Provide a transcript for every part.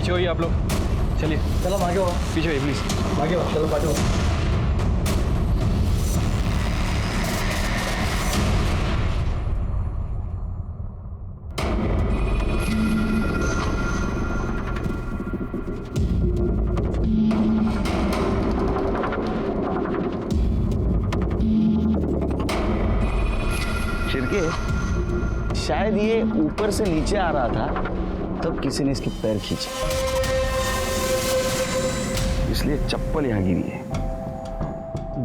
पीछे होइए आप लोग, चलिए। चलो आगे हो, पीछे होइए प्लीज। आगे हो, चलो पाटो। शायद ये ऊपर से नीचे आ रहा था, तब किसी ने इसके पैर खींचे, इसलिए चप्पल यहां गिरी है।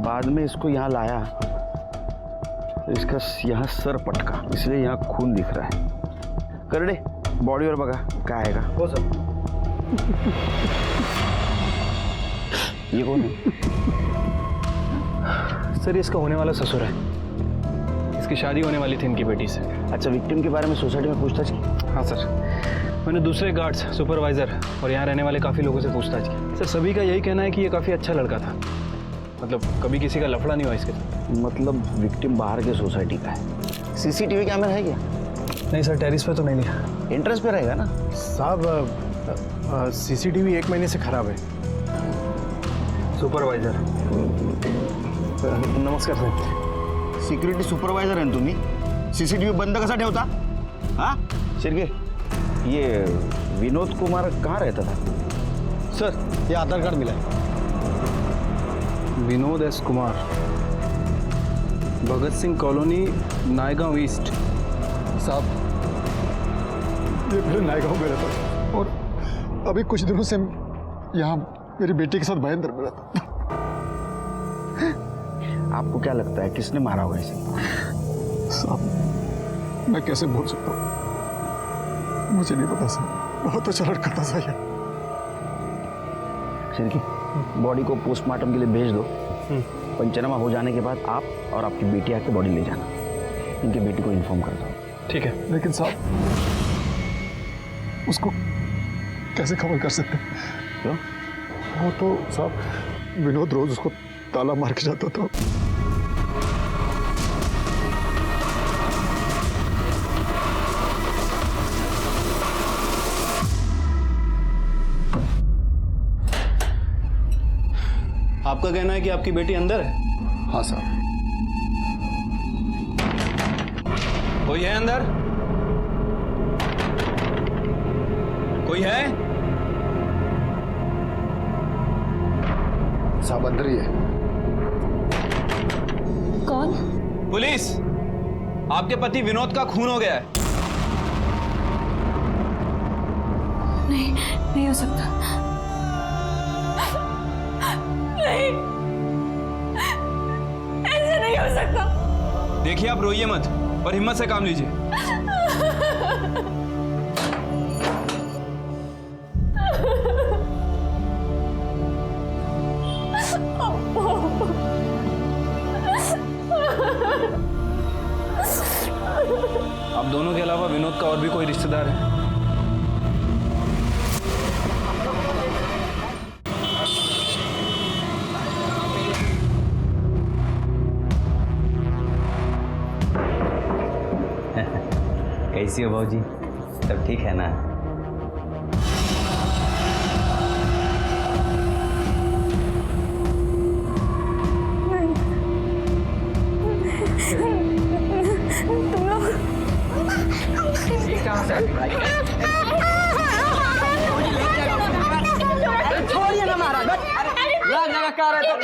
बाद में इसको यहां लाया तो इसका यहां सर पटका, इसलिए यहां खून दिख रहा है। करडे बॉडी और बघा काय आहे का? हो सर। ये कौन है? सर ये इसका होने वाला ससुर है, इसकी शादी होने वाली थी इनकी बेटी से। अच्छा, विक्टिम के बारे में सोसाइटी में पूछताछ की? हाँ सर, मैंने दूसरे गार्ड्स, सुपरवाइजर और यहाँ रहने वाले काफ़ी लोगों से पूछताछ की। सर सभी का यही कहना है कि ये काफ़ी अच्छा लड़का था, मतलब कभी किसी का लफड़ा नहीं हुआ इसके साथ। मतलब विक्टिम बाहर के सोसाइटी का है। सीसीटीवी कैमरा है क्या? नहीं सर, टेरिस पे तो नहीं लिखा। एंट्रेंस पे रहेगा ना साहब? सीसीटीवी 1 महीने से खराब है। सुपरवाइजर, नमस्कार सर। सिक्युरिटी सुपरवायझर आहे ना तुम्ही? सीसीटीवी बंद कसा ठेवता? हाँ शिर्के, ये विनोद कुमार कहाँ रहता था? सर ये आधार कार्ड मिला है। Vinod S Kumar, Bhagat Singh colony, Naigaon east. साहब ये मेरे नायगांव में रहता था और अभी कुछ दिनों से यहाँ मेरी बेटी के साथ भयंकर में रहता था। आपको क्या लगता है किसने मारा होगा इसे? साहब मैं कैसे बोल सकता हूँ, मुझे नहीं पता साहब, बहुत अच्छा लड़का था सही। शिर्के, बॉडी को पोस्टमार्टम के लिए भेज दो। पंचनामा हो जाने के बाद आप और आपकी बेटी आके बॉडी ले जाना। इनकी बेटी को इन्फॉर्म कर दो। ठीक है। लेकिन साहब उसको कैसे खबर कर सकते हैं? क्यों? वो तो साहब विनोद रोज उसको ताला मार के जाता था। आपका कहना है कि आपकी बेटी अंदर है? हाँ साहब। कोई है अंदर? कोई है? साहब अंदर ही है। कौन? पुलिस, आपके पति विनोद का खून हो गया है। नहीं, नहीं हो सकता। नहीं, ऐसे नहीं हो सकता। देखिए आप रोइए मत, पर हिम्मत से काम लीजिए। आप दोनों के अलावा विनोद का और भी कोई रिश्तेदार है? कैसी हो भाजी? सब ठीक है ना? तुम लोग छोड़िए ना महाराज, लगा क्या रहे तो?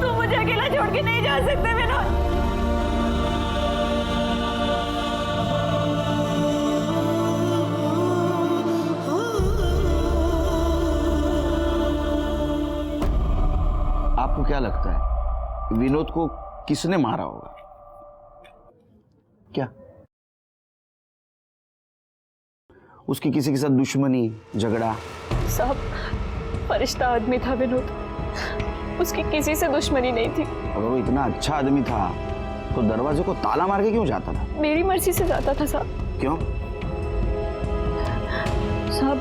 तुम मुझे अकेला छोड़ के नहीं जा सकते विनोद। आपको क्या लगता है विनोद को किसने मारा होगा? क्या उसकी किसी के साथ दुश्मनी, झगड़ा? साहब फरिश्ता आदमी था विनोद, उसकी किसी से दुश्मनी नहीं थी। अगर वो इतना अच्छा आदमी था तो दरवाजे को ताला मार के क्यों जाता था? मेरी मर्जी से जाता था साहब। क्यों? साहब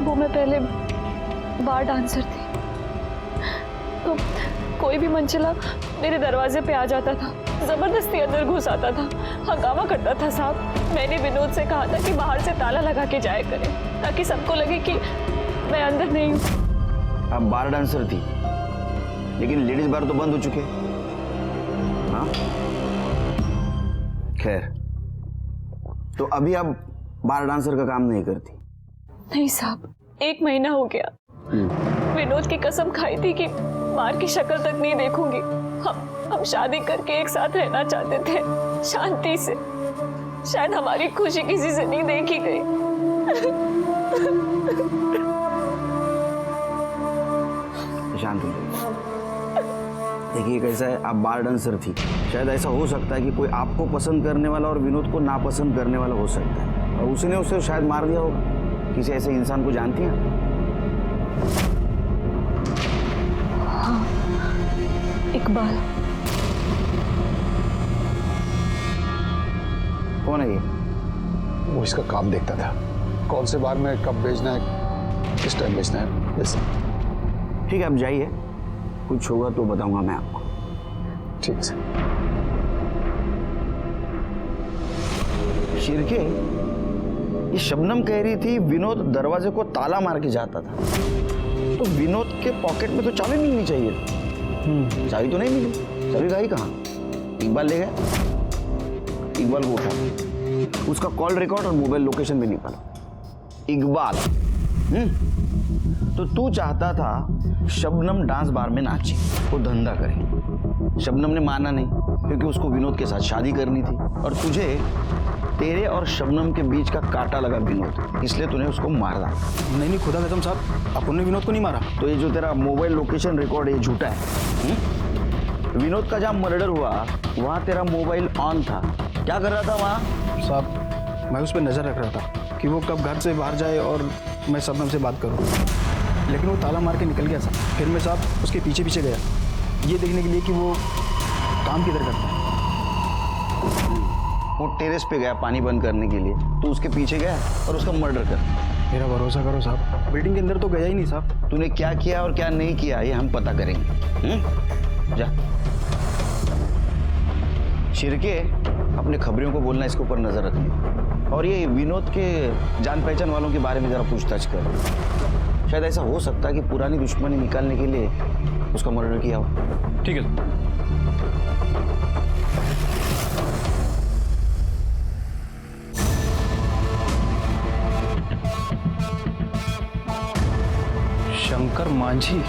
वो मैं पहले बार डांसर थी, तो कोई भी मनचला मेरे दरवाजे पे आ जाता था, जबरदस्ती अंदर घुस आता था, हंगामा करता था साहब। मैंने विनोद से कहा था कि बाहर से ताला लगा के जाया करें ताकि सबको लगे कि मैं अंदर नहीं हूँ। अब बार डांसर थी, लेकिन लेडीज बार तो बंद हो चुके। हाँ, खैर, तो अभी आप बार डांसर का काम नहीं करती? नहीं साहब, 1 महीना हो गया। विनोद की कसम खाई थी कि बार की शक्ल तक नहीं देखूंगी। हम शादी करके एक साथ रहना चाहते थे, शांति से। शायद हमारी खुशी किसी से नहीं देखी गई। शांत हो जाइए। देखिए कैसा है, आप बार डांसर थी, शायद ऐसा हो सकता है कि कोई आपको पसंद करने वाला और विनोद को नापसंद करने वाला हो सकता है, और उसने उसे शायद मार दिया होगा। किसी ऐसे इंसान को जानती हैं? हाँ, इकबाल। कौन है ये? वो इसका काम देखता था, कौन से बार में कब भेजना है, किस टाइम भेजना है। यस ठीक है, आप जाइए, कुछ होगा तो बताऊंगा मैं आपको। ठीक है। शिरके, ये शबनम कह रही थी विनोद दरवाजे को ताला मार के जाता था, तो विनोद के पॉकेट में तो चाबी मिलनी चाहिए। चाबी तो नहीं मिली, चाबी गई कहाँ? इकबाल ले गया। इकबाल को उठा, उसका कॉल रिकॉर्ड और मोबाइल लोकेशन भी निकाला। इकबाल, तो तू चाहता था शबनम डांस बार में नाचे, वो धंधा करे। शबनम ने माना नहीं, क्योंकि उसको विनोद के साथ शादी करनी थी, और तुझे तेरे और शबनम के बीच का कांटा लगा विनोद, इसलिए तूने उसको मार डाला। नहीं, खुदा कसम साहब, अपन ने विनोद को नहीं मारा। तो ये जो तेरा मोबाइल लोकेशन रिकॉर्ड है, झूठा है। विनोद का जहाँ मर्डर हुआ वहाँ तेरा मोबाइल ऑन था, क्या कर रहा था वहाँ? साहब, मैं उस पर नज़र रख रहा था कि वो कब घर से बाहर जाए और मैं शबनम से बात करूं, लेकिन वो ताला मार के निकल गया साहब। फिर मैं साहब उसके पीछे पीछे गया, ये देखने के लिए कि वो काम किधर करता है। वो टेरेस पे गया पानी बंद करने के लिए, तो उसके पीछे गया और उसका मर्डर कर। मेरा भरोसा करो साहब, बिल्डिंग के अंदर तो गया ही नहीं साहब। तूने क्या किया और क्या नहीं किया ये हम पता करेंगे। जा शिरके, अपने खबरियों को बोलना, इसके ऊपर नजर रखिए, और ये विनोद के जान पहचान वालों के बारे में जरा पूछताछ कर। शायद ऐसा हो सकता है कि पुरानी दुश्मनी निकालने के लिए उसका मर्डर किया हो। ठीक है। शंकर मांझी,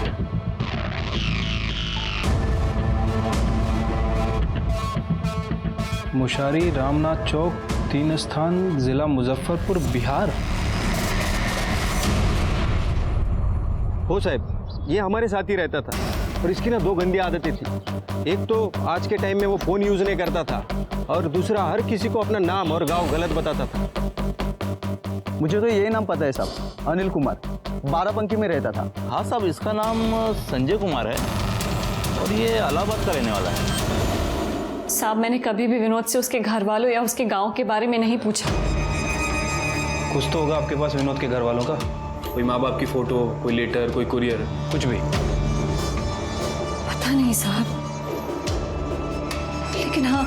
मुशारी रामनाथ चौक, 3 स्थान, जिला मुजफ्फरपुर, बिहार। हो साहब, ये हमारे साथ ही रहता था, और इसकी ना 2 गंदी आदतें थी। एक तो आज के टाइम में वो फ़ोन यूज़ नहीं करता था, और दूसरा हर किसी को अपना नाम और गांव गलत बताता था। मुझे तो यही नाम पता है साहब, अनिल कुमार, बाराबंकी में रहता था। हाँ साहब, इसका नाम संजय कुमार है, और ये इलाहाबाद का रहने वाला है। साहब, मैंने कभी भी विनोद से उसके घर वालों या उसके गांव के बारे में नहीं पूछा। कुछ तो होगा आपके पास विनोद के घर वालों का, कोई माँ बाप की फोटो, कोई लेटर, कोई कुरियर, कुछ भी। पता नहीं साहब, लेकिन हाँ,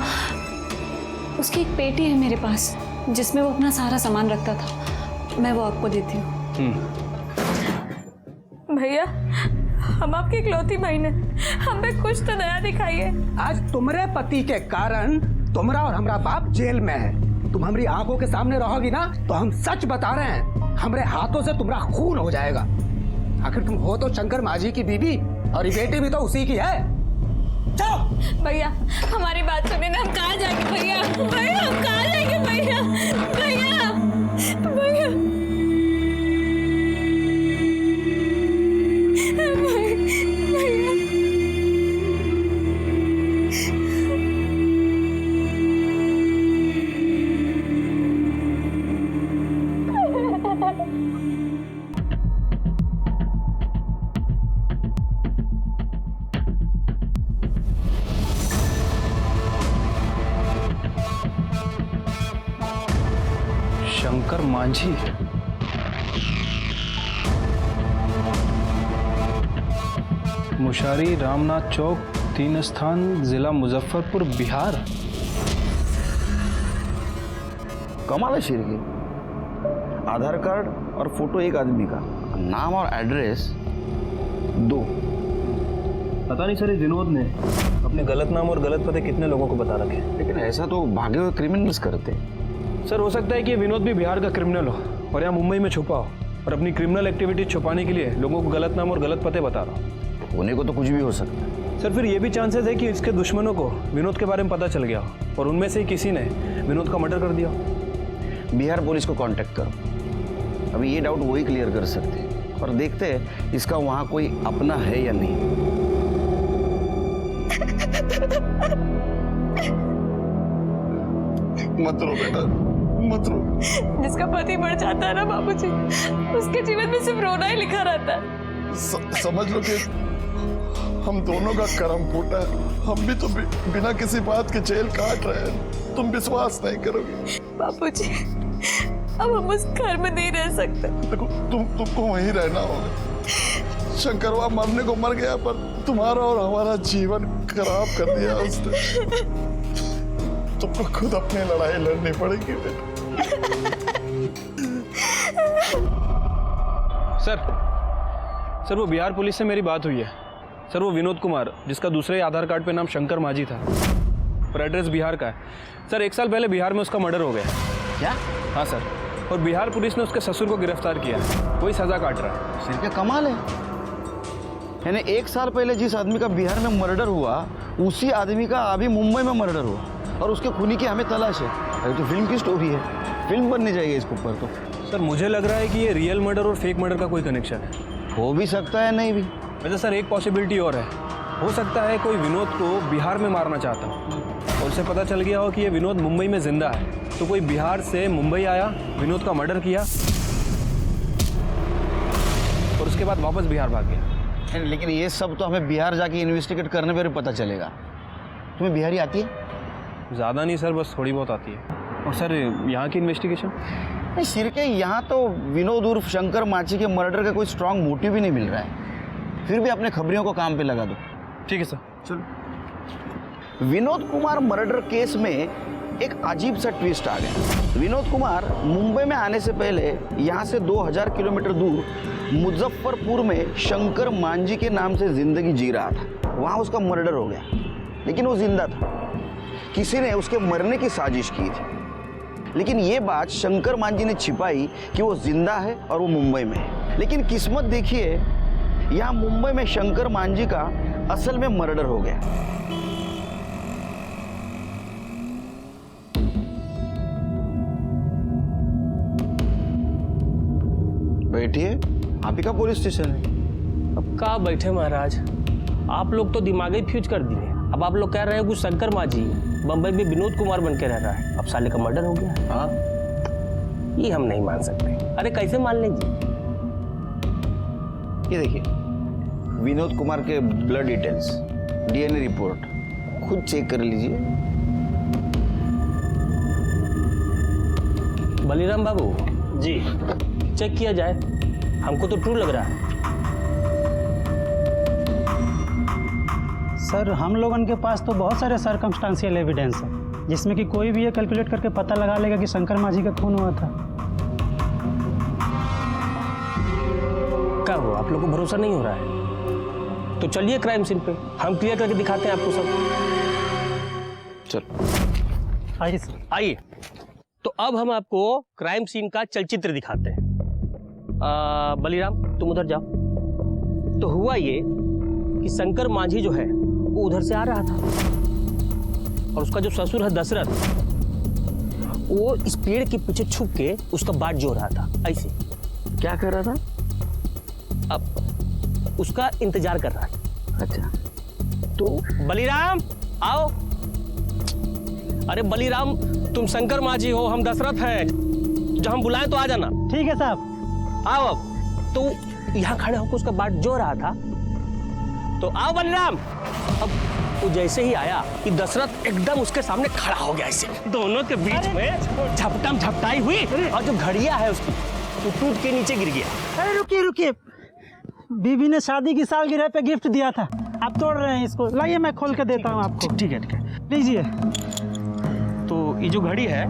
उसकी एक पेटी है मेरे पास जिसमें वो अपना सारा सामान रखता था। मैं वो आपको देती हूँ। भैया, हम आपकी इकलौती बहन है, हमें कुछ तो नया दिखाइए। आज तुम्हारे पति के कारण तुम्हारा और हमारा बाप जेल में है। तुम हमारी आंखों के सामने रहोगी ना, तो हम सच बता रहे हैं, हमारे हाथों से तुम्हारा खून हो जाएगा। आखिर तुम हो तो शंकर माझी की बीवी, और ये बेटी भी तो उसी की है। चलो भैया, हमारी बात सुनिए ना, हम कहाँ जाएंगे भैया? भैया, हम कहाँ जाएंगे भैया? भैया, भैया, शंकर मांझी, मुशारी रामनाथ चौक 3 स्थान जिला मुजफ्फरपुर बिहार। कमाल है शेर की। आधार कार्ड और फोटो एक आदमी का, नाम और एड्रेस 2। पता नहीं सर, इस विनोद ने अपने गलत नाम और गलत पते कितने लोगों को बता रखे। लेकिन ऐसा तो भागे हुए क्रिमिनल्स करते। सर हो सकता है कि ये विनोद भी बिहार का क्रिमिनल हो और यहाँ मुंबई में छुपा हो और अपनी क्रिमिनल एक्टिविटी छुपाने के लिए लोगों को गलत नाम और गलत पते बता रहा हो। होने को तो कुछ भी हो सकता है। सर फिर ये भी चांसेस है कि इसके दुश्मनों को विनोद के बारे में पता चल गया हो और उनमें से किसी ने विनोद का मर्डर कर दिया हो। बिहार पुलिस को कांटेक्ट करो, अभी ये डाउट वही क्लियर कर सकते हैं और देखते हैं इसका वहाँ कोई अपना है या नहीं। मत रो बेटा, मत रो। जिसका पति मर जाता है ना बाबूजी, उसके जीवन में सिर्फ रोना ही लिखा रहता है। समझ लो कि हम दोनों का कर्म फूटा है। हम भी तो बिना किसी बात के जेल काट रहे हैं। तुम विश्वास नहीं करोगे बाबूजी, अब हम उस घर में नहीं रह सकते। देखो तुमको वहीं रहना होगा। शंकरवा मरने को मर गया, पर तुम्हारा और हमारा जीवन खराब कर दिया उसने। तुमको खुद अपनी लड़ाई लड़नी पड़ेगी बेटा। सर वो बिहार पुलिस से मेरी बात हुई है। सर वो विनोद कुमार, जिसका दूसरे आधार कार्ड पे नाम शंकर माझी था और एड्रेस बिहार का है। सर 1 साल पहले बिहार में उसका मर्डर हो गया। क्या? हाँ सर, और बिहार पुलिस ने उसके ससुर को गिरफ्तार किया है। वही सजा काट रहा है। सिर क्या कमाल है। यानी 1 साल पहले जिस आदमी का बिहार में मर्डर हुआ, उसी आदमी का अभी मुंबई में मर्डर हुआ और उसके खूनी की हमें तलाश है। अरे तो फिल्म की स्टोरी है, फिल्म बननी चाहिए इसके ऊपर तो। सर मुझे लग रहा है कि ये रियल मर्डर और फेक मर्डर का कोई कनेक्शन है। हो भी सकता है, नहीं भी। वैसे सर एक पॉसिबिलिटी और है, हो सकता है कोई विनोद को बिहार में मारना चाहता हो और उसे पता चल गया हो कि ये विनोद मुंबई में जिंदा है, तो कोई बिहार से मुंबई आया, विनोद का मर्डर किया और उसके बाद वापस बिहार भाग गया। लेकिन ये सब तो हमें बिहार जाके इन्वेस्टिगेट करने पर पता चलेगा। तुम्हें बिहारी आती है? ज़्यादा नहीं सर, बस थोड़ी बहुत आती है। और सर यहाँ की इन्वेस्टिगेशन? नहीं सिर के, यहाँ तो विनोद उर्फ शंकर माची के मर्डर का कोई स्ट्रांग मोटिव भी नहीं मिल रहा है। फिर भी अपने खबरियों को काम पे लगा दो। ठीक है सर, चलो। विनोद कुमार मर्डर केस में एक अजीब सा ट्विस्ट आ गया। विनोद कुमार मुंबई में आने से पहले यहाँ से 2000 किलोमीटर दूर मुजफ्फरपुर में शंकर मांझी के नाम से जिंदगी जी रहा था। वहाँ उसका मर्डर हो गया, लेकिन वो जिंदा था। किसी ने उसके मरने की साजिश की थी, लेकिन ये बात शंकर मांझी ने छिपाई कि वो जिंदा है और वो मुंबई में है। लेकिन किस्मत देखिए, यहाँ मुंबई में शंकर मांझी का असल में मर्डर हो गया। बैठिए, आप ही का पुलिस स्टेशन है। अब कहाँ बैठे महाराज, आप लोग तो दिमाग ही फ्यूज कर दिए। अब आप लोग कह रहे हो कि शंकर माझी बंबई में विनोद कुमार बन के रह रहा है, अब साले का मर्डर हो गया। हाँ, ये हम नहीं मान सकते। अरे कैसे मान लें जी? ये देखिए, विनोद कुमार के ब्लड डिटेल्स, डीएनए रिपोर्ट खुद चेक कर लीजिए। बलिराम बाबू जी, चेक किया जाए, हमको तो ट्रू लग रहा है। सर हम लोगों के पास तो बहुत सारे सर्कमस्टांशियल एविडेंस है, जिसमें कि कोई भी ये कैलकुलेट करके पता लगा लेगा कि शंकर माझी का खून हुआ था। क्या हुआ, आप लोगों को भरोसा नहीं हो रहा है? तो चलिए क्राइम सीन पे, हम क्लियर करके दिखाते हैं आपको सब। चलो आइए सर। आइए। तो अब हम आपको क्राइम सीन का चलचित्र दिखाते हैं। बलिराम तुम उधर जाओ। तो हुआ ये कि शंकर माझी जो है वो उधर से आ रहा था और उसका जो ससुर है दशरथ, वो इस पेड़ के पीछे छुप के उसका बाट जो रहा था। ऐसे क्या कर रहा था? अब उसका इंतजार कर रहा था। अच्छा, तो बलिराम आओ। अरे बलिराम, तुम शंकर माझी हो, हम दशरथ हैं, जब हम बुलाएं तो आ जाना। ठीक है साहब। आओ। अब तो यहाँ खड़े होकर उसका बाट जो रहा था, तो आओ बलिराम। अब वो जैसे ही आया कि दशरथ एकदम उसके सामने खड़ा हो गया, ऐसे दोनों के बीच में झपटम झपटाई हुई और जो घड़िया है उसकी वो टूट के नीचे गिर गया। अरे रुकिए रुकिए, बीबी ने शादी की सालगिरह पे गिफ्ट दिया था, आप तोड़ रहे हैं इसको। लाइए मैं खोल के देता हूँ आपको। ठीक है ठीक है। लीजिए। तो ये जो घड़ी है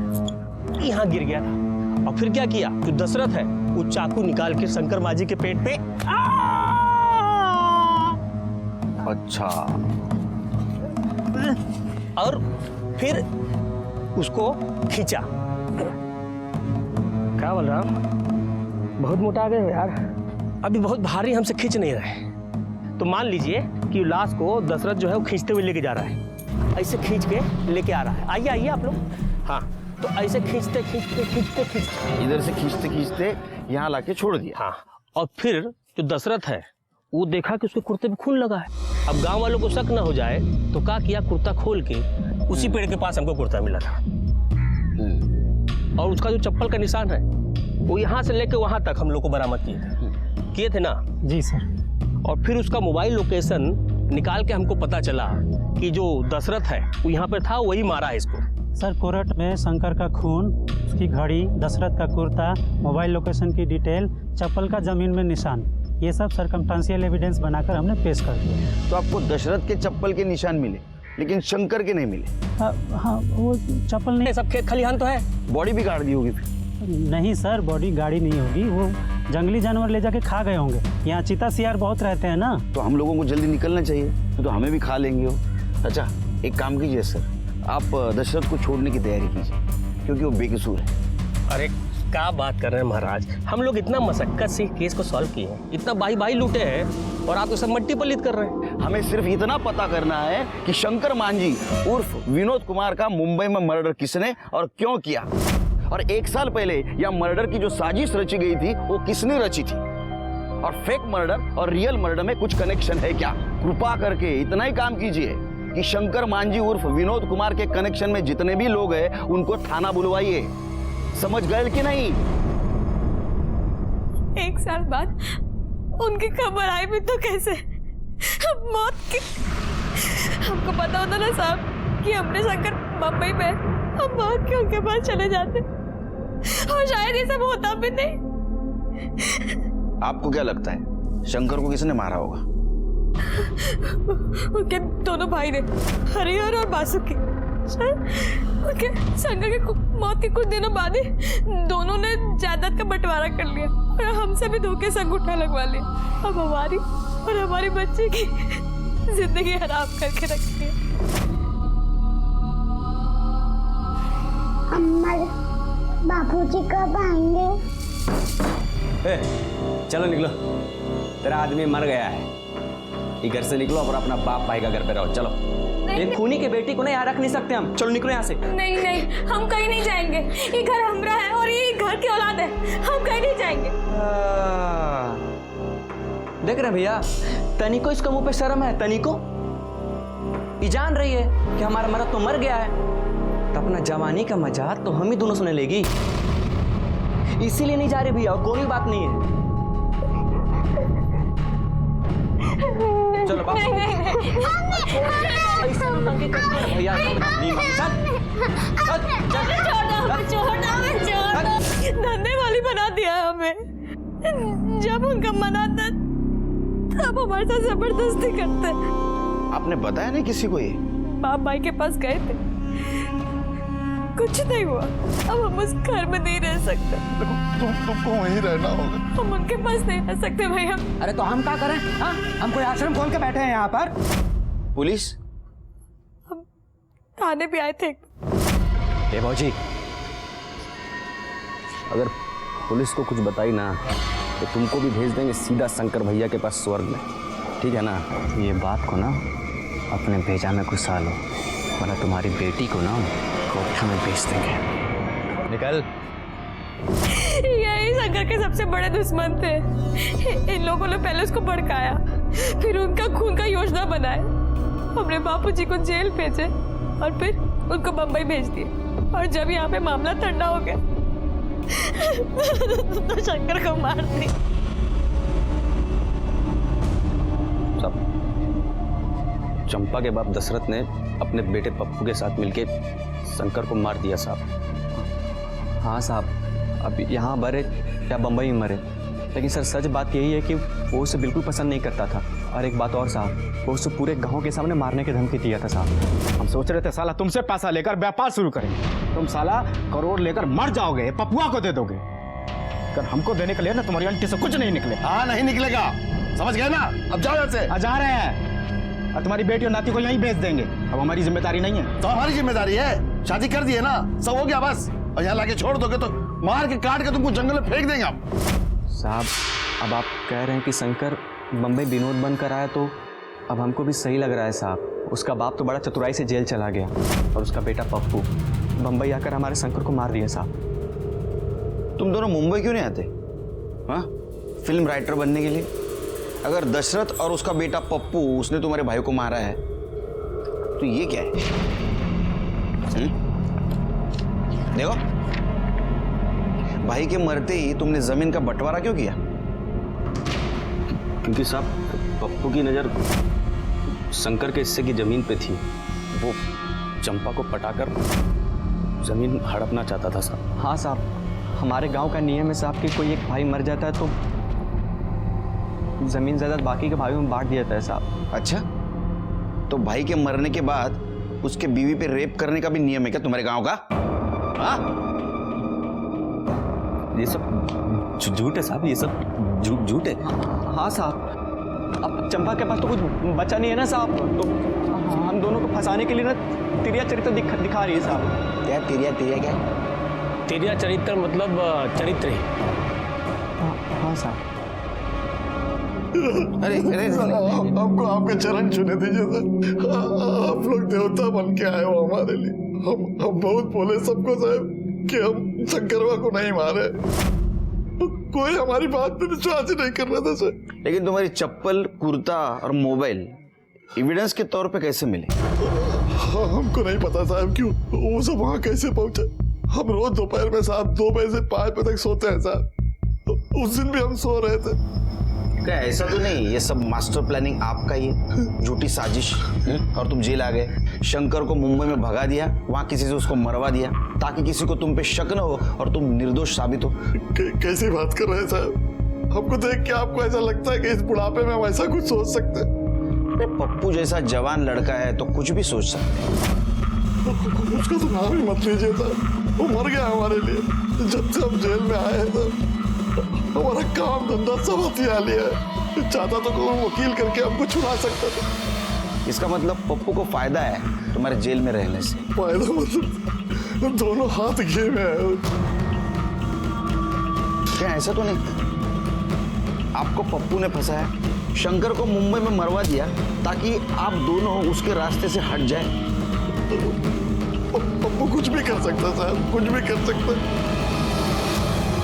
यहाँ गिर गया था, और फिर क्या किया, जो दशरथ है वो चाकू निकाल के शंकर माझी के पेट पे अच्छा, और फिर उसको खींचा। क्या बोल रहा हूँ, बहुत मोटा आ गए हो यार, अभी बहुत भारी हमसे खींच नहीं रहे। तो मान लीजिए कि लाश को दशरथ जो है वो खींचते हुए लेके जा रहा है, ऐसे खींच के लेके आ रहा है। आइए आइए आप लोग। हाँ, तो ऐसे खींचते खींचते खींचते खींचते इधर से खींचते खींचते यहाँ लाके छोड़ दिया। हाँ, और फिर जो दशरथ है वो देखा कि उसके कुर्ते पे खून लगा है। अब गांव वालों को शक ना हो जाए तो क्या किया, कुर्ता खोल के उसी पेड़ के पास हमको कुर्ता मिला था, और उसका जो चप्पल का निशान है वो यहाँ से लेके वहां तक हम लोग को बरामद किए थे ना। जी सर। और फिर उसका मोबाइल लोकेशन निकाल के हमको पता चला कि जो दशरथ है वो यहाँ पे था, वही मारा है इसको। सर, कोर्ट में शंकर का खून, उसकी घड़ी, दशरथ का कुर्ता, मोबाइल लोकेशन की डिटेल, चप्पल का जमीन में निशान, ये सब सर्कमस्टेंशियल एविडेंस बनाकर हमने पेश कर दिया। तो आपको दशरथ के चप्पल के निशान मिले, लेकिन शंकर के नहीं मिले? हाँ, वो चप्पल नहीं। सब खेत खलिहान तो है। बॉडी भी गाड़ दी होगी फिर? नहीं सर, बॉडी गाड़ी नहीं होगी, वो जंगली जानवर ले जाके खा गए होंगे। यहाँ चीता सियार बहुत रहते हैं ना। तो हम लोगों को जल्दी निकलना चाहिए, तो हमें भी खा लेंगे वो। अच्छा, एक काम कीजिए सर, आप दशरथ को छोड़ने की तैयारी कीजिए, क्योंकि वो बेकसूर है। अरे क्या बात कर रहे हैं महाराज, हम लोग इतना मशक्कत से केस को सॉल्व किए हैं, इतना बाई बाई लूटे हैं, और आप तो सब मट्टी पलित कर रहे हैं। हमें सिर्फ इतना पता करना है कि शंकर मांझी उर्फ विनोद कुमार का मुंबई में मर्डर किसने और क्यों किया, और 1 साल पहले यह मर्डर की जो साजिश रची गई थी वो किसने रची थी, और फेक मर्डर और रियल मर्डर में कुछ कनेक्शन है क्या। कृपा करके इतना ही काम कीजिए कि शंकर मांझी उर्फ विनोद कुमार के कनेक्शन में जितने भी लोग हैं उनको थाना बुलवाइए। समझ गए कि नहीं? 1 साल बाद उनकी खबर आई भी तो कैसे, मौत की। हमको पता होता ना साहब कि हमने शंकर मुंबई में, हम भाग के उनके पास चले जाते, और शायद ये सब होता भी नहीं। आपको क्या लगता है शंकर को किसने मारा होगा? उनके दोनों भाई ने, हरिहर और बासुकी। उनके शंकर के मौत के कुछ दिनों बाद ही दोनों ने जायदाद का बंटवारा कर लिया, और हमसे भी धोखे से अंगूठा लगवा लिया। अब हमारी और हमारी बच्ची की जिंदगी हराम करके रखी है। अम्मा, बापूजी कब आएंगे? चलो निकलो, तेरा आदमी मर गया है, ये घर से निकलो और अपना बाप भाई का घर पे रहो। चलो। एक खूनी के बेटी को ना यहाँ रख नहीं सकते हम, चलो निकलो यहाँ से। नहीं नहीं, हम कहीं नहीं जाएंगे, ये घर हमारा है और ये घर की औलाद है, हम कहीं नहीं जाएंगे। देख रहे भैया, तनिको इसका मुंह पे शर्म है, तनिको ये जान रही है कि हमारा मर्द तो मर गया है, तो अपना जवानी का मजाक तो हम ही दोनों सुने लेगी, इसीलिए नहीं जा रहे भैया, और कोई बात नहीं है। चलो नहीं नहीं भैया, धंधे वाली बना दिया हमें। जब उनका मना था तब हमारे साथ जबरदस्ती करते। आपने बताया नहीं किसी को ये? बाप भाई के पास गए थे, कुछ नहीं हुआ। अब हम उस घर में नहीं रह सकते। तुमको वहीं रहना होगा। हम उनके पास नहीं रह सकते भैया। अरे तो हम क्या करें? हाँ, हम कोई आश्रम खोल के बैठे हैं यहाँ पर। पुलिस? हम थाने भी आए थे। ए भौजी, अगर पुलिस को कुछ बताई ना तो तुमको भी भेज देंगे सीधा शंकर भैया के पास स्वर्ग में, ठीक है ना? ये बात को ना अपने भेजा में घुसा लो, वरना तुम्हारी बेटी को ना कोठा में भेज देंगे। निकल। यही शंकर के सबसे बड़े दुश्मन थे। इन लोगों ने पहले उसको भड़काया, फिर उनका खून का योजना बनाया, हमने बापूजी को जेल भेजे और फिर उनको बंबई भेज दिए। और जब यहाँ पे मामला ठंडा हो गया तो शंकर को मार दिया। चंपा के बाप दशरथ ने अपने बेटे पप्पू के साथ मिलके शंकर को मार दिया साहब। हाँ साहब, अब यहाँ मरे या बंबई में मरे, लेकिन सर सच बात यही है कि वो उसे बिल्कुल पसंद नहीं करता था। और एक बात और साहब, वो उसे पूरे गांव के सामने मारने की धमकी दिया था साहब। हम सोच रहे थे साला तुमसे पैसा लेकर व्यापार शुरू करेंगे, तुम साला करोड़ लेकर मर जाओगे, पपुआ को दे दोगे। अगर हमको देने के लिए ना तुम्हारी अंटी से कुछ नहीं निकले। हाँ नहीं निकलेगा, समझ गए ना? अब जाओ यहाँ से। जा रहे हैं और तुम्हारी बेटी और नाती को यहीं भेज देंगे। अब हमारी जिम्मेदारी नहीं है। तो हमारी जिम्मेदारी है, शादी कर दी है ना, सब हो गया बस। और यहाँ लाके छोड़ दोगे तो मार के काट के तुमको जंगल में फेंक देंगे आप। साहब अब आप कह रहे हैं कि शंकर बम्बई विनोद बनकर आया, तो अब हमको भी सही लग रहा है साहब। उसका बाप तो बड़ा चतुराई से जेल चला गया और उसका बेटा पप्पू बम्बई आकर हमारे शंकर को मार दिया साहब। तुम दोनों मुंबई क्यों नहीं आते? हाँ, फिल्म राइटर बनने के लिए? अगर दशरथ और उसका बेटा पप्पू उसने तुम्हारे भाई को मारा है तो ये क्या है? देखो, भाई के मरते ही तुमने जमीन का बंटवारा क्यों किया? क्योंकि साहब पप्पू की नज़र शंकर के हिस्से की ज़मीन पे थी। वो चंपा को पटाकर ज़मीन हड़पना चाहता था साहब। हाँ साहब, हमारे गांव का नियम है साहब कि कोई एक भाई मर जाता है तो ज़मीन जायदाद बाकी के भाइयों में बांट दिया जाता है साहब। अच्छा, तो भाई के मरने के बाद उसके बीवी पे रेप करने का भी नियम है क्या तुम्हारे गांव का? हाँ, ये सब झूठ है साहब, ये सब झूठ है। हाँ साहब, अब चंपा के पास तो कुछ बचा नहीं है ना साहब, तो हम दोनों को फंसाने के लिए ना तिरिया चरित्र दिखा रही है साहब। क्या तिरिया क्या? तेरिया चरित्र मतलब चरित्र ही। हाँ साहब। अरे हमको आपके चरण छूने दीजिए सर। आप लोग देवता बन के आए हो हमारे लिए। हम बहुत बोले सबको साहब कि हम शंकरवा को नहीं मारे, कोई हमारी बात पे विश्वास ही नहीं कर रहा था सर। लेकिन तुम्हारी चप्पल, कुर्ता और मोबाइल एविडेंस के तौर पे कैसे मिले? हमको नहीं पता साहब क्यों वो सब वहाँ कैसे पहुंचे। हम रोज दोपहर में साहब 2 बजे से 5 बजे तक सोते हैं साहब। उस दिन भी हम सो रहे थे। क्या ऐसा तो नहीं ये सब मास्टर प्लानिंग आपका ही है, झूठी साजिश? और तुम जेल आ गए, शंकर को मुंबई में भगा दिया, वहां किसी से उसको मरवा दिया ताकि किसी को तुम पे शक न हो और तुम निर्दोष साबित हो। कैसी बात कर रहे हैं साहब? हमको देख के आपको ऐसा लगता है कि इस बुढ़ापे में हम ऐसा कुछ सोच सकते हैं? पप्पू जैसा जवान लड़का है तो कुछ भी सोच सकते हैं। उसका तो नाम ही मत लीजिए साहब, वो मर गया हमारे लिए। जब से हम जेल में आए हैं तो हमारा काम धंधा सब हथिया लिया है। चाहता तो कोई वकील करके हमको छुड़ा सकता था। इसका मतलब पप्पू को फायदा है तुम्हारे जेल में रहने से? फायदा मतलब दोनों हाथ घे में है। क्या ऐसा तो नहीं आपको पप्पू ने फंसाया, शंकर को मुंबई में मरवा दिया ताकि आप दोनों उसके रास्ते से हट जाए? पप्पू कुछ भी कर सकता साहब, कुछ भी कर सकता।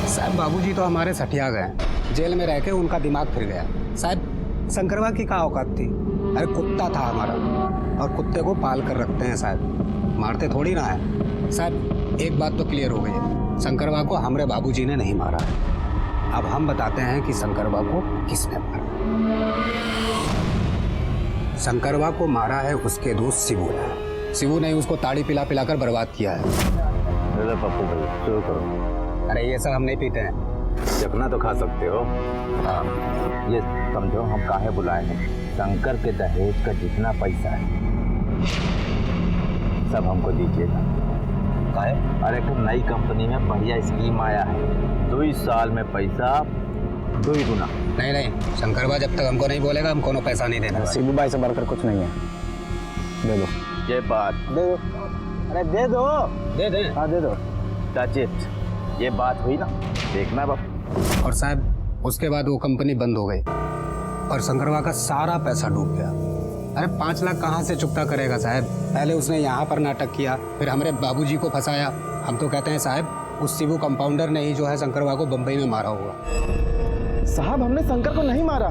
साहब बाबूजी तो हमारे सठिया गए, जेल में रह के उनका दिमाग फिर गया। साहब शंकरवा की क्या औकात थी? अरे कुत्ता था हमारा, और कुत्ते को पाल कर रखते हैं साहब, मारते थोड़ी ना है। साहब एक बात तो क्लियर हो गई है, शंकरवा को हमारे बाबूजी ने नहीं मारा है। अब हम बताते हैं कि शंकरवा को किसने मारा। शंकरवा को मारा है उसके दोस्त शिवू ने। शिवू ने उसको ताड़ी पिला पिलाकर बर्बाद किया है। पप्पू भाई शुरू करो। अरे ये सब हम नहीं पीते हैं। चखना तो खा सकते हो। ये समझो हम काहे बुलाए हैं, शंकर के दहेज का जितना पैसा है सब हमको दीजिएगा। काहे? अरे एक नई कंपनी में बढ़िया स्कीम आया है, 2 साल में पैसा 2 गुना। नहीं शंकरवा जब तक हमको नहीं बोलेगा हम कोनो पैसा नहीं देना। शिबू भाई से बढ़कर कुछ नहीं है, दे दो। ये बात दे दो। अरे दे दो। दे हाँ दे दो। सचित ये बात हुई ना, देखना बाप। और साहब उसके बाद वो कंपनी बंद हो गई और शंकरवा का सारा पैसा डूब गया। अरे 5 लाख कहाँ से चुकता करेगा साहब? पहले उसने यहाँ पर नाटक किया, फिर हमारे बाबूजी को फंसाया। हम तो कहते हैं साहब उस शिबू कंपाउंडर ने ही जो है शंकरवा को बम्बई में मारा होगा। साहब हमने शंकर को नहीं मारा,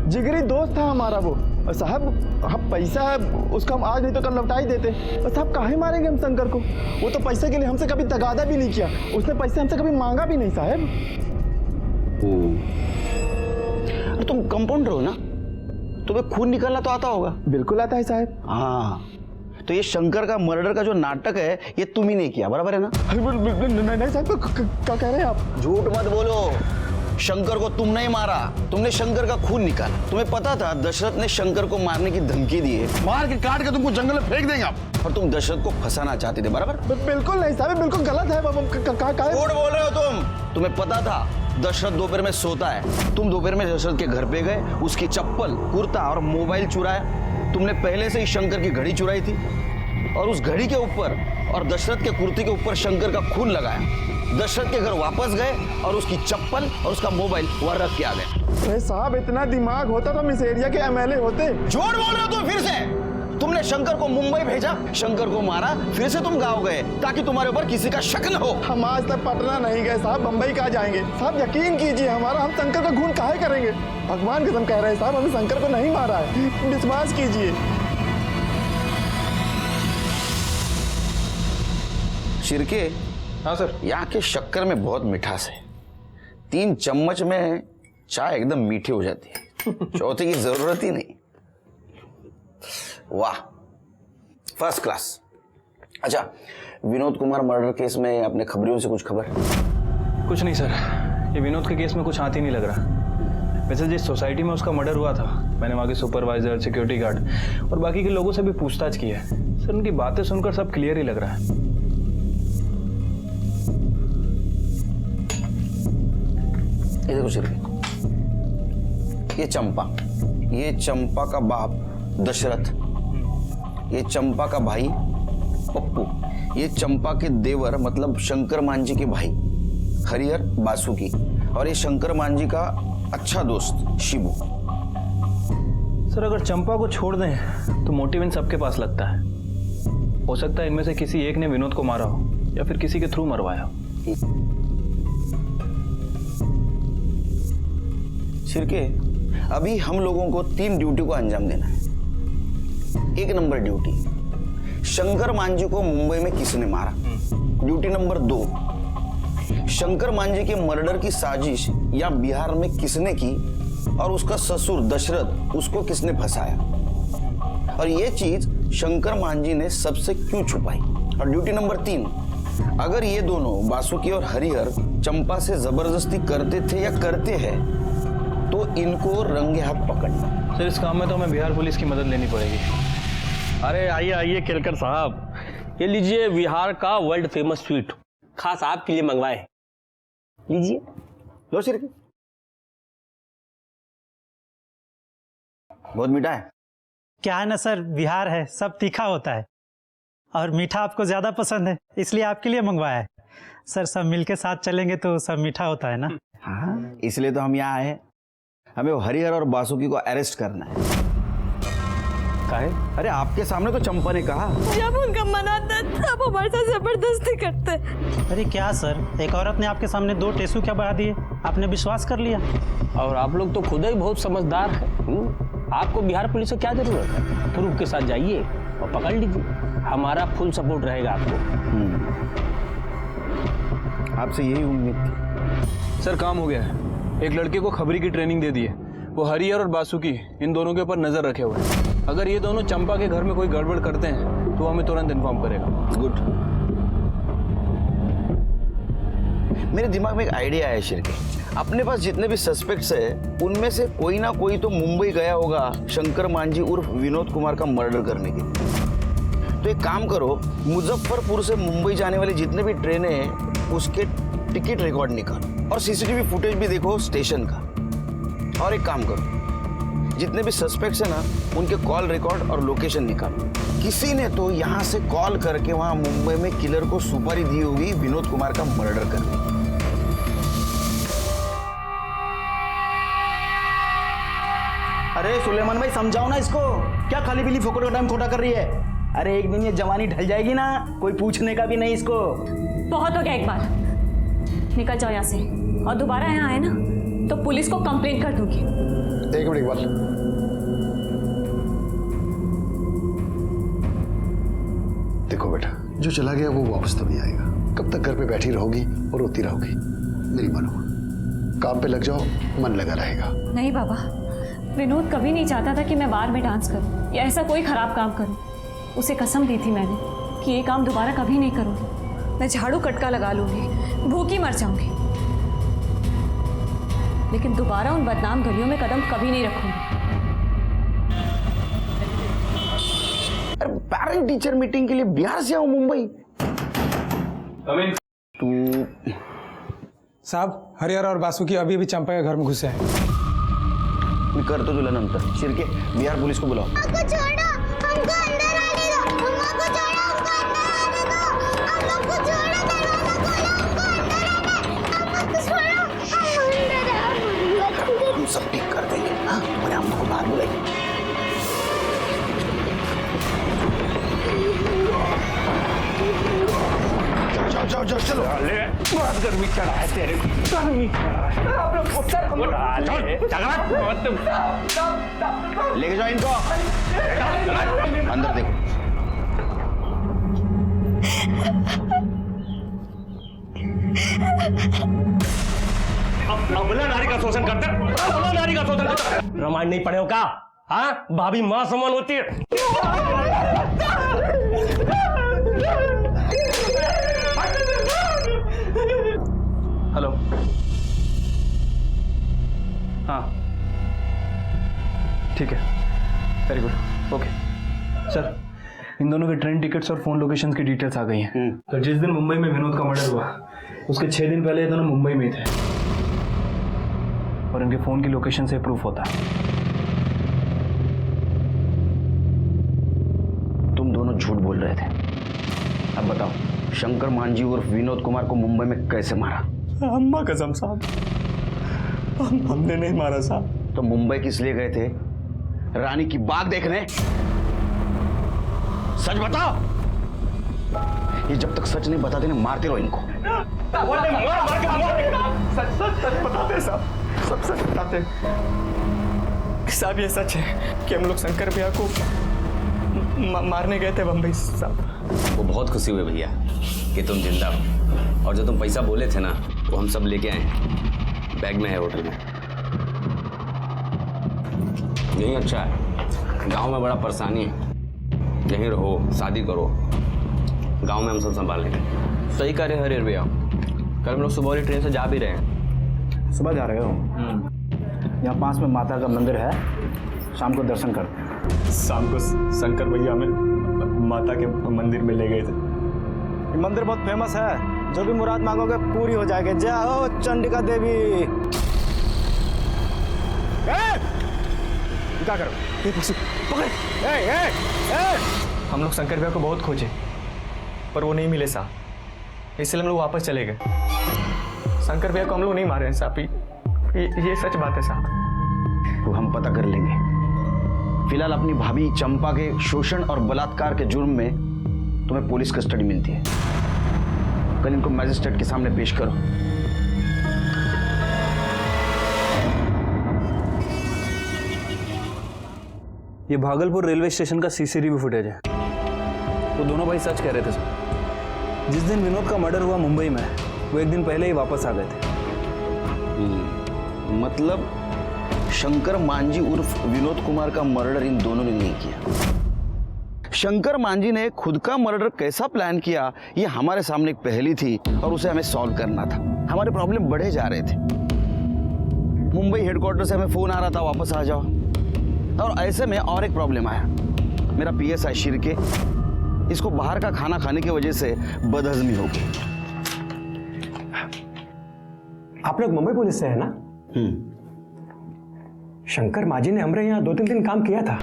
जिगरी दोस्त था हमारा वो। और साहब हम पैसा है उसका हम आज नहीं तो कल लौटा ही देते। और साहब काहे मारेंगे हम शंकर को? वो तो पैसे के लिए हमसे कभी तगादा भी नहीं किया, उसने पैसे हमसे कभी मांगा भी नहीं साहब। अरे तुम कंपाउंडर हो ना, तुम्हें खून निकालना तो आता होगा? बिल्कुल आता है साहब। हाँ, तो ये शंकर का मर्डर का जो नाटक है ये तुम ही ने किया, बराबर है ना? नहीं साहब, क्या कह रहे हैं आप? झूठ मत बोलो, शंकर को तुमने ही मारा, तुमने शंकर का खून निकाला। तुम्हें पता था दशरथ ने शंकर को मारने की धमकी दी है, मार के काट के तुमको जंगल में फेंक देंगे आप। और तुम दशरथ को फंसाना चाहते थे, बराबर? बिल्कुल नहीं साहब, बिल्कुल गलत है। झूठ बोल रहे हो तुम। तुम्हें पता था दशरथ दोपहर में सोता है, तुम दोपहर में दशरथ के घर पे गए, उसकी चप्पल, कुर्ता और मोबाइल चुराया। तुमने पहले से ही शंकर की घड़ी चुराई थी और उस घड़ी के ऊपर और दशरथ के कुर्ते के ऊपर शंकर का खून लगाया। दशरथ के घर वापस गए और उसकी चप्पल और उसका मोबाइल वहां रख के आ गए। अरे साहब, इतना दिमाग होता तो हम इस एरिया के एमएलए होते। झूठ बोल रहे हो तुम फिर से। तुमने शंकर को मुंबई भेजा, शंकर को मारा, फिर से तुम गाँव गए ताकि तुम्हारे ऊपर किसी का शक न हो। हम आज तक पटना नहीं गए साहब, बम्बई कहाँ जाएंगे साहब? यकीन कीजिए हमारा, हम शंकर का खून काहे करेंगे? भगवान कसम कह रहे हैं साहब, हमने शंकर को नहीं मारा है, विश्वास कीजिए। शिरके, हाँ सर। यहाँ के शक्कर में बहुत मिठास है। 3 चम्मच में चाय एकदम मीठी हो जाती है, चौथे की जरूरत ही नहीं। वाह, फर्स्ट क्लास। अच्छा, विनोद कुमार मर्डर केस में अपने खबरियों से कुछ खबर? कुछ नहीं सर, ये विनोद के केस में कुछ हाथ ही नहीं लग रहा। वैसे जिस सोसाइटी में उसका मर्डर हुआ था, मैंने वहाँ के सुपरवाइजर, सिक्योरिटी गार्ड और बाकी के लोगों से भी पूछताछ की है सर। उनकी बातें सुनकर सब क्लियर ही लग रहा है। ये देखो शिरके, ये चंपा का बाप दशरथ, ये चंपा का भाई पप्पू, ये चंपा के देवर मतलब शंकर मांझी के भाई हरिहर बासुकी, और ये शंकर मांझी का अच्छा दोस्त शिबू। सर अगर चंपा को छोड़ दें तो मोटिव इन सबके पास लगता है। हो सकता है इनमें से किसी एक ने विनोद को मारा हो या फिर किसी के थ्रू मरवाया हो। शिरके, अभी हम लोगों को 3 ड्यूटी को अंजाम देना है। 1 नंबर ड्यूटी, शंकर मांझी को मुंबई में किसने मारा। ड्यूटी नंबर 2, शंकर मांझी के मर्डर की साजिश या बिहार में किसने की और उसका ससुर दशरथ उसको किसने फंसाया, और ये चीज शंकर मांझी ने सबसे क्यों छुपाई। और ड्यूटी नंबर 3, अगर ये दोनों बासुकी और हरिहर चंपा से जबरदस्ती करते थे या करते हैं तो इनको रंगे हाथ पकड़ना। सर इस काम में तो हमें बिहार पुलिस की मदद लेनी पड़ेगी। अरे आइए आइए केलकर साहब, ये लीजिए बिहार का वर्ल्ड फेमस स्वीट, खास आपके लिए मंगवाए। लीजिए। लो शिरके, बहुत मीठा है। क्या है ना सर, बिहार है, सब तीखा होता है और मीठा आपको ज्यादा पसंद है, इसलिए आपके लिए मंगवाया है। सर सब मिलके साथ चलेंगे तो सब मीठा होता है ना। हाँ, इसलिए तो हम यहाँ आए हैं। हमें वो हरिहर और बासुकी को अरेस्ट करना है। काहे? अरे आपके सामने तो चंपा ने कहा। जब उनका मन आता है तब हमारे साथ जबरदस्ती करते हैं। अरे क्या सर, एक औरत ने आपके सामने 2 टेसू क्या बढ़ा दिए, आपने विश्वास कर लिया। और आप लोग तो खुद ही बहुत समझदार हैं। आपको बिहार पुलिस से क्या जरूरत है? प्रूफ के साथ जाइए और पकड़ लीजिए, हमारा फुल सपोर्ट रहेगा आपको। आपसे यही उम्मीद थी। सर काम हो गया है। एक लड़के को खबरी की ट्रेनिंग दे दी है, वो हरिहर और बासुकी इन दोनों के ऊपर नजर रखे हुए हैं। अगर ये दोनों चंपा के घर में कोई गड़बड़ करते हैं तो हमें तुरंत इन्फॉर्म करेगा। गुड। मेरे दिमाग में एक आइडिया है शिरके, अपने पास जितने भी सस्पेक्ट्स है उनमें से कोई ना कोई तो मुंबई गया होगा शंकर मांझी उर्फ विनोद कुमार का मर्डर करने के लिए। तो एक काम करो, मुजफ्फरपुर से मुंबई जाने वाली जितने भी ट्रेनें हैं उसके टिकट रिकॉर्ड निकालो और सीसीटीवी फुटेज भी देखो स्टेशन का। और एक काम करो, जितने भी सस्पेक्ट्स हैं ना उनके कॉल रिकॉर्ड और लोकेशन निकालो। किसी ने तो यहाँ से कॉल करके वहाँ मुंबई में किलर को सुपारी दी होगी विनोद कुमार का मर्डर करने। अरे सुलेमान भाई समझाओ ना इसको, क्या खाली पीली फोकट का टाइम खोटा कर रही है। अरे एक दिन ये जवानी ढल जाएगी ना, कोई पूछने का भी नहीं इसको। बहुत हो गया, एक बार निकल जाओ यहाँ से, और दोबारा यहाँ आए ना तो पुलिस को कंप्लेंट कर दूंगी। एक मिनट इकबाल, देखो बेटा, जो चला गया वो वापस तो नहीं आएगा। कब तक घर पे बैठी रहोगी और रोती रहोगी? मेरी मानो, काम पे लग जाओ, मन लगा रहेगा। नहीं बाबा, विनोद कभी नहीं चाहता था कि मैं बार में डांस करूं या ऐसा कोई खराब काम करूं। उसे कसम दी थी मैंने कि ये काम दोबारा कभी नहीं करूंगी। मैं झाड़ू कटका लगा लूंगी, भूखी मर जाऊंगी। लेकिन दोबारा उन बदनाम गलियों में कदम कभी नहीं रखूंगी। अरे पेरेंट टीचर मीटिंग के लिए बिहार से आऊं मुंबई। तू साहब हरिहर और बासुकी अभी अभी चंपा के घर में घुसे हैं। मी करतो तुला नंतर। शिर्के बिहार पुलिस को बुलाओ। हमको छोड़ो, हमको अंदर आने दो। हमको छोड़ो, हमको अंदर आने दो। हमको छोड़ो, दरवाजा खोलो, हमको अंदर आने। हमको छोड़ो, हम सब ठीक कर देंगे। हाँ, तुम्हारे अम्मा को बाहर बुलाइए। जाओ जाओ जाओ चलो। बहुत गर्मी चढ़ा है तेरे को। लेके जाओ इनको। अंदर देखो। अबला नारी का शोषण करते, अबला नारी का शोषण करते। रामायण नहीं पढ़े हो क्या? हाँ, भाभी माँ समान होती है। हेलो। हाँ ठीक है, वेरी गुड, ओके। सर, इन दोनों के ट्रेन टिकट्स और फोन लोकेशन की डिटेल्स आ गई हैं। तो जिस दिन मुंबई में विनोद का मर्डर हुआ उसके 6 दिन पहले ये दोनों मुंबई में थे और इनके फोन की लोकेशन से प्रूफ होता है। तुम दोनों झूठ बोल रहे थे। अब बताओ, शंकर मांझी उर्फ विनोद कुमार को मुंबई में कैसे मारा? अम्मा कसम साहब, हमने नहीं मारा साहब। तो मुंबई किस लिए गए थे? रानी की बाग देखने? सच बताओ। ये जब तक सच नहीं बताते ना, मारते रहो इनको। सच बताते साहब, सब सच बताते साहब। ये सच है कि हम लोग शंकर भैया को मारने गए थे बम्बई साहब। वो बहुत खुशी हुई भैया कि तुम जिंदा हो, और जो तुम पैसा बोले थे ना वो हम सब लेके आए, बैग में है होटल में। यही अच्छा है, गांव में बड़ा परेशानी है। यहीं रहो, शादी करो, गांव में हम सब संभाल लेंगे। सही कह रहे हरे भैया, कल हम लोग सुबह वाली ट्रेन से जा भी रहे हैं। सुबह जा रहे हो? यहाँ पास में माता का मंदिर है, शाम को दर्शन करते हैं। शाम को शंकर भैया हमें माता के मंदिर में ले गए थे। ये मंदिर बहुत फेमस है, जो भी मुराद मांगोगे पूरी हो जाएगी। जाओ चंडिका देवी। क्या करो? ये पशु पकड़। हम लोग शंकर भैया को बहुत खोजे पर वो नहीं मिले साहब, इसलिए हम लोग वापस चले गए। शंकर भैया को हम लोग नहीं मारे हैं साहब, ये सच बात है साहब। वो हम पता कर लेंगे। फिलहाल अपनी भाभी चंपा के शोषण और बलात्कार के जुर्म में तुम्हें पुलिस कस्टडी मिलती है। कल इनको मैजिस्ट्रेट के सामने पेश करो। ये भागलपुर रेलवे स्टेशन का सीसीटीवी फुटेज है। वो दोनों भाई सच कह रहे थे सर। जिस दिन विनोद का मर्डर हुआ मुंबई में, वो एक दिन पहले ही वापस आ गए थे। मतलब शंकर मांझी उर्फ विनोद कुमार का मर्डर इन दोनों ने नहीं किया। शंकर मांझी ने खुद का मर्डर कैसा प्लान किया, ये हमारे सामने एक पहेली थी और उसे हमें सॉल्व करना था। हमारे प्रॉब्लम बढ़े जा रहे थे। मुंबई हेडक्वार्टर से हमें फोन आ रहा था वापस आ जाओ, और ऐसे में और एक प्रॉब्लम आया। मेरा पीएसआई शिर्के, इसको बाहर का खाना खाने की वजह से बदहजमी हो गई। आप लोग मुंबई पुलिस से है ना? शंकर मांझी ने हमारे यहाँ 2-3 दिन काम किया था,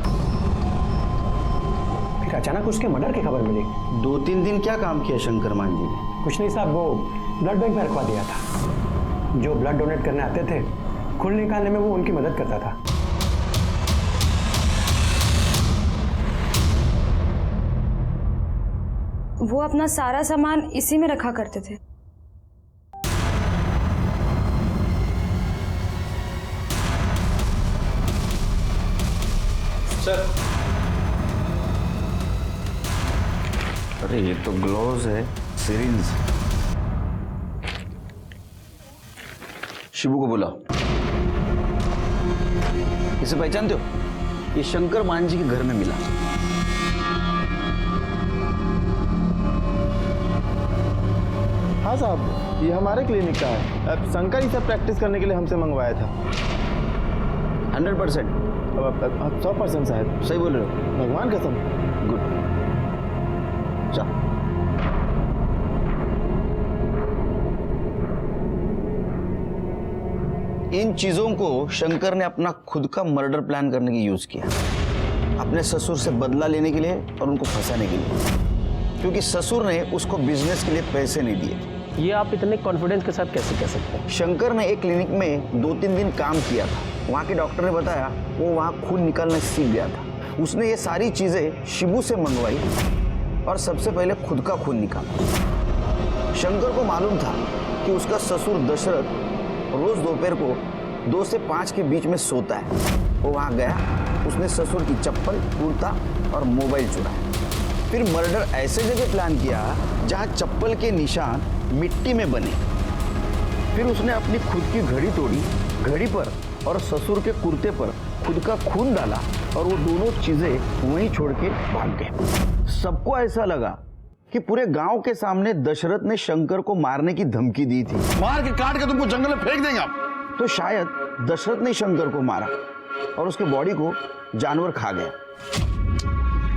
फिर अचानक उसके मर्डर की खबर मिली। 2-3 दिन क्या काम किया शंकर मांझी ने? कुछ नहीं साहब, वो ब्लड बैंक में रखवा दिया था। जो ब्लड डोनेट करने आते थे, खून निकालने में वो उनकी मदद करता था। वो अपना सारा सामान इसी में रखा करते थे। सर, अरे ये तो ग्लोव्स है, सिरिंज। शिबू को बुलाओ। इसे पहचानते हो? ये शंकर मांझी के घर में मिला। हाँ साहब, ये हमारे क्लिनिक का है। अब शंकर ही सब प्रैक्टिस करने के लिए हमसे मंगवाया था। 100%? 100% साहब। सही बोल रहे हो? भगवान कसम। गुड। चल। इन चीजों को शंकर ने अपना खुद का मर्डर प्लान करने की यूज किया, अपने ससुर से बदला लेने के लिए और उनको फंसाने के लिए, क्योंकि ससुर ने उसको बिजनेस के लिए पैसे नहीं दिए। ये आप इतने कॉन्फिडेंस के साथ कैसे कह सकते हैं? शंकर ने एक क्लिनिक में 2-3 दिन काम किया था। वहाँ के डॉक्टर ने बताया वो वहाँ खून निकालना सीख गया था। उसने ये सारी चीजें शिबू से मंगवाई और सबसे पहले खुद का खून निकाला। शंकर को मालूम था कि उसका ससुर दशरथ रोज दोपहर को 2 से 5 के बीच में सोता है। वो वहाँ गया, उसने ससुर की चप्पल, कुर्ता और मोबाइल चुराया। फिर मर्डर ऐसे जगह प्लान किया जहाँ चप्पल के निशान मिट्टी में बने। फिर उसने अपनी खुद की घड़ी तोड़ी, घड़ी पर और ससुर के कुर्ते पर खुद का खून डाला और वो दोनों चीजें वहीं छोड़ के भाग गए। सबको ऐसा लगा कि पूरे गांव के सामने दशरथ ने शंकर को मारने की धमकी दी थी। मार के काट के तुमको जंगल में फेंक देंगे आप। तो शायद दशरथ ने शंकर को मारा और उसके बॉडी को जानवर खा गया।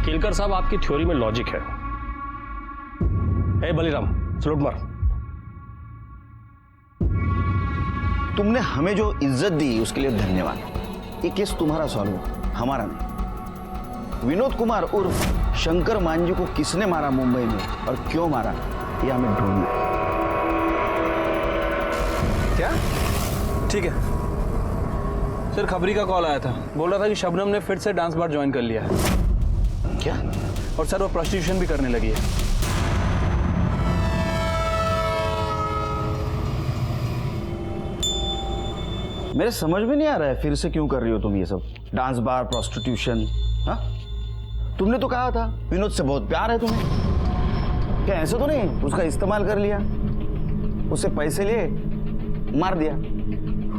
केलकर साहब, आपकी थ्योरी में लॉजिक है। ए बलिराम, सलूट मार। तुमने हमें जो इज्जत दी उसके लिए धन्यवाद। ये केस तुम्हारा सॉल्व हुआ, हमारा नहीं। विनोद कुमार उर्फ शंकर मांझी को किसने मारा मुंबई में और क्यों मारा, ये हमें ढूंढना है। क्या? ठीक है सर, खबरी का कॉल आया था, बोल रहा था कि शबनम ने फिर से डांस बार ज्वाइन कर लिया है। क्या? और सर वो प्रोस्टिट्यूशन भी करने लगी है। मेरे समझ में नहीं आ रहा है फिर से क्यों कर रही हो तुम ये सब, डांस बार, प्रोस्टिट्यूशन। हाँ, तुमने तो कहा था विनोद से बहुत प्यार है तुम्हें। क्या ऐसा तो नहीं उसका इस्तेमाल कर लिया, उससे पैसे लिए, मार दिया?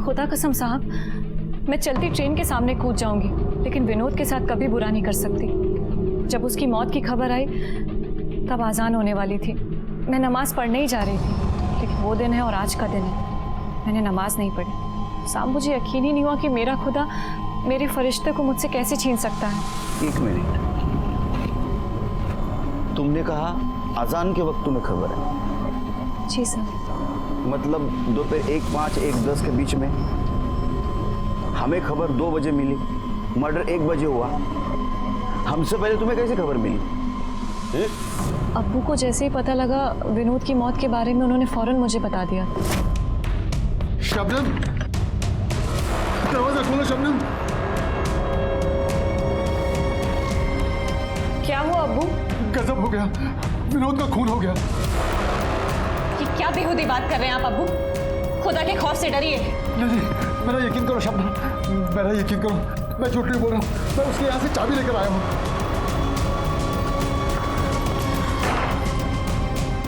खुदा कसम साहब, मैं चलती ट्रेन के सामने कूद जाऊंगी, लेकिन विनोद के साथ कभी बुरा नहीं कर सकती। जब उसकी मौत की खबर आई तब आज़ान होने वाली थी। मैं नमाज पढ़ने ही जा रही थी, लेकिन वो दिन है और आज का दिन है, मैंने नमाज नहीं पढ़ी। साहब, मुझे यकीन ही नहीं हुआ कि मेरा खुदा मेरे फरिश्ते को मुझसे कैसे छीन सकता है। 1 मिनट, तुमने कहा अजान के वक्त तुम्हें खबर है? जी सर। मतलब दोपहर 1:05, 1:10 के बीच में? हमें खबर 2 बजे मिली, मर्डर 1 बजे हुआ। हमसे पहले तुम्हें कैसे खबर मिली? अब्बू को जैसे ही पता लगा विनोद की मौत के बारे में, उन्होंने फौरन मुझे बता दिया। शबनम, दरवाजा खोलो शबनम। क्या हुआ अब्बू? गजब हो गया, विनोद का खून हो गया। ये क्या बेहुदी बात कर रहे हैं आप अब्बू? खुदा के खौफ से डरिए। नहीं, मेरा यकीन करो शबनम, मेरा यकीन करो, मैं झूठ नहीं बोल रहा हूँ। मैं उसके यहाँ से चाबी लेकर आया हूँ।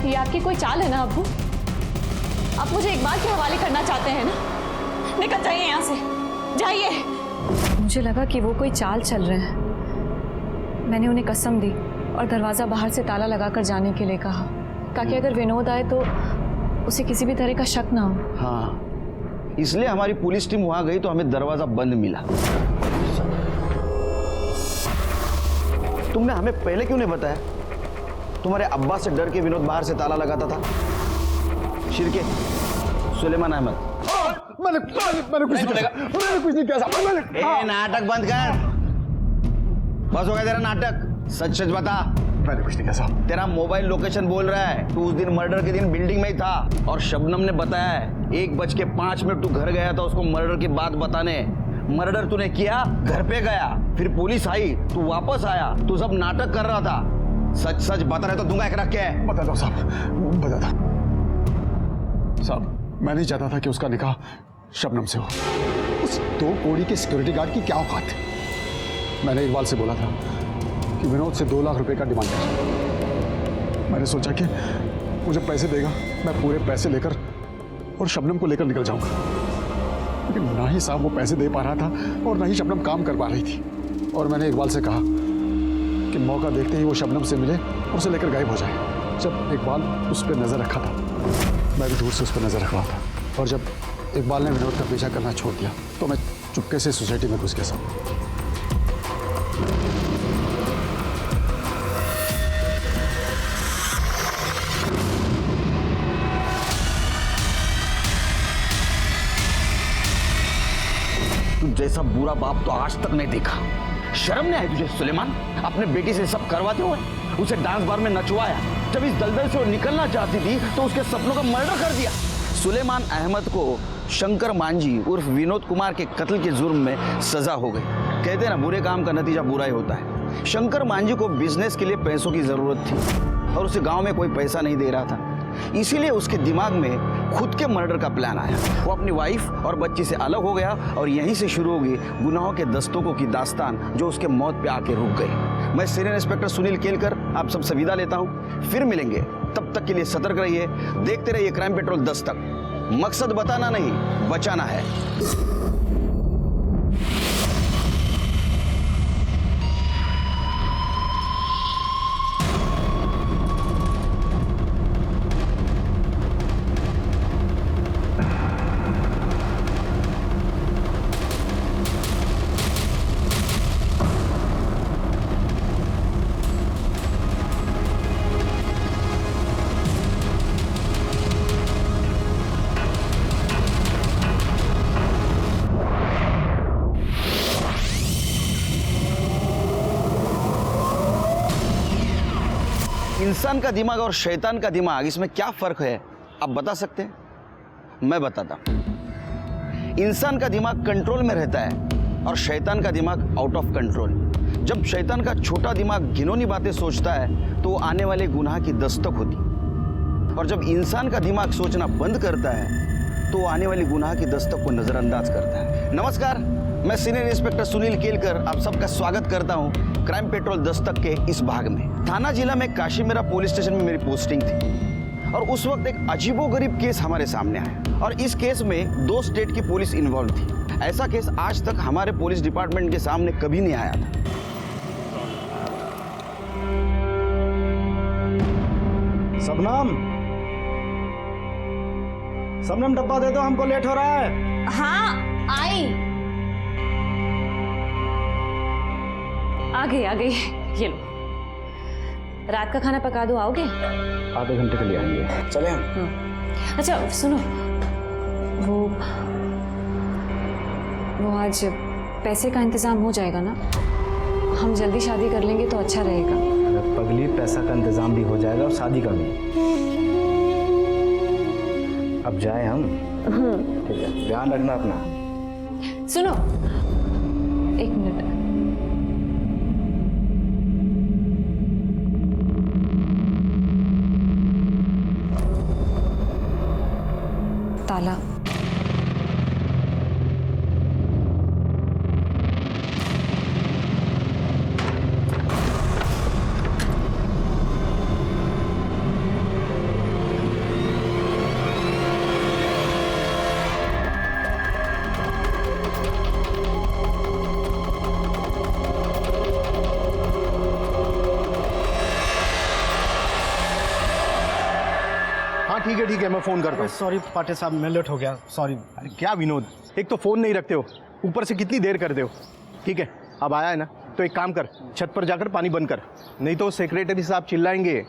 ये आपकी कोई चाल है ना अब्बू? आप मुझे इकबाल के हवाले करना चाहते हैं ना? निकल जाइए यहाँ से, जाइए। मुझे लगा कि वो कोई चाल चल रहे हैं। मैंने उन्हें कसम दी और दरवाज़ा बाहर से ताला लगाकर जाने के लिए कहा, ताकि अगर विनोद आए तो उसे किसी भी तरह का शक ना हो। हाँ, इसलिए हमारी पुलिस टीम वहां गई तो हमें दरवाजा बंद मिला। तुमने हमें पहले क्यों नहीं बताया? तुम्हारे अब्बा से डर के विनोद बाहर से ताला लगाता था। शिरके, सुलेमान अहमद। मैंने कुछ नहीं किया। नाटक बंद कर, बस हो गया तेरा नाटक। सच सच बता। मैंने कुछ नहीं किया साहब। तेरा मोबाइल लोकेशन बोल रहा है तू उस दिन मर्डर के दिन बिल्डिंग में ही था, और शबनम ने बताया है 1:05 तू घर गया था उसको मर्डर की बात बताने। मर्डर तूने किया, घर पे गया, फिर पुलिस आई, तू वापस आया, तू सब नाटक कर रहा था। सच सच बता रहे तो दूंगा एक रख के। बता दो साहब, बता दो साहब। मैं नहीं चाहता था कि उसका निकाह शबनम से हो। उस 2 कौड़ी के सिक्योरिटी गार्ड की क्या औकात है। मैंने इकबाल से बोला था कि विनोद से 2 लाख रुपए का डिमांड है। मैंने सोचा कि मुझे पैसे देगा, मैं पूरे पैसे लेकर और शबनम को लेकर निकल जाऊंगा, लेकिन ना ही साहब वो पैसे दे पा रहा था और ना ही शबनम काम कर पा रही थी। और मैंने इकबाल से कहा कि मौका देखते ही वो शबनम से मिले और उसे लेकर गायब हो जाए। जब इकबाल उस पर नजर रखा था मैं भी दूर से उस पर नजर रख रहा था, और जब इकबाल ने विनोद का पीछा करना छोड़ दिया तो मैं चुपके से सोसाइटी में घुस गया सब। तू जैसा बुरा बाप तो आज तक नहीं देखा। शर्म नहीं आई तुझे सुलेमान? अपने बेटी से सब करवाते हुए उसे डांस बार में नचवाया, जब इस दलदल से वो निकलना चाहती थी तो उसके सपनों का मर्डर कर दिया। सुलेमान अहमद को शंकर मांझी उर्फ विनोद कुमार के कत्ल के जुर्म में सजा हो गई। कहते हैं ना, बुरे काम का नतीजा बुरा ही होता है। शंकर मांझी को बिजनेस के लिए पैसों की जरूरत थी और उसे गांव में कोई पैसा नहीं दे रहा था, इसीलिए उसके दिमाग में खुद के मर्डर का प्लान आया। वो अपनी वाइफ और बच्ची से अलग हो गया और यहीं से शुरू हो गई गुनाहों के दस्तकों की दास्तान जो उसके मौत पे आके रुक गई। मैं सीनियर इंस्पेक्टर सुनील केलकर आप सबसे विदा लेता हूँ, फिर मिलेंगे। तब तक के लिए सतर्क रहिए, देखते रहिए क्राइम पेट्रोल 10 तक। मकसद बताना नहीं, बचाना है। इंसान का दिमाग और शैतान का दिमाग, इसमें क्या फर्क है आप बता सकते हैं? मैं बताता हूं। इंसान का दिमाग कंट्रोल में रहता है और शैतान का दिमाग आउट ऑफ कंट्रोल। जब शैतान का छोटा दिमाग घिनौनी बातें सोचता है तो आने वाले गुनाह की दस्तक होती, और जब इंसान का दिमाग सोचना बंद करता है तो आने वाली गुनाह की दस्तक को नजरअंदाज करता है। नमस्कार, मैं सीनियर इंस्पेक्टर सुनील केलकर आप सबका स्वागत करता हूं क्राइम पेट्रोल 10 तक के इस भाग में। थाना जिला में काशीमेरा पुलिस स्टेशन में मेरी पोस्टिंग थी और उस वक्त एक अजीबोगरीब केस हमारे सामने आया और इस केस में 2 स्टेट की पुलिस इन्वॉल्व थी। ऐसा केस आज तक हमारे पुलिस डिपार्टमेंट के सामने कभी नहीं आया था। सबनम डब्बा दे दो, हमको लेट हो रहा है। हाँ आई, आ गई ये लो। रात का खाना पका दो, आओगे? आधे घंटे के लिए आएंगे। चले हम। अच्छा सुनो, वो आज पैसे का इंतजाम हो जाएगा ना? हम जल्दी शादी कर लेंगे तो अच्छा रहेगा। पगली, पैसा का इंतजाम भी हो जाएगा और शादी का भी। अब जाए हम? ठीक है, ध्यान रखना अपना। सुनो, 1 मिनट। ताला। ठीक है, मैं फोन करता हूँ। सॉरी पाटिल साहब, मैं लेट हो गया, सॉरी। अरे क्या विनोद, एक तो फोन नहीं रखते हो, ऊपर से कितनी देर करते हो। ठीक है, अब आया है ना, तो एक काम कर, छत पर जाकर पानी बंद कर, नहीं तो सेक्रेटरी साहब चिल्लाएंगे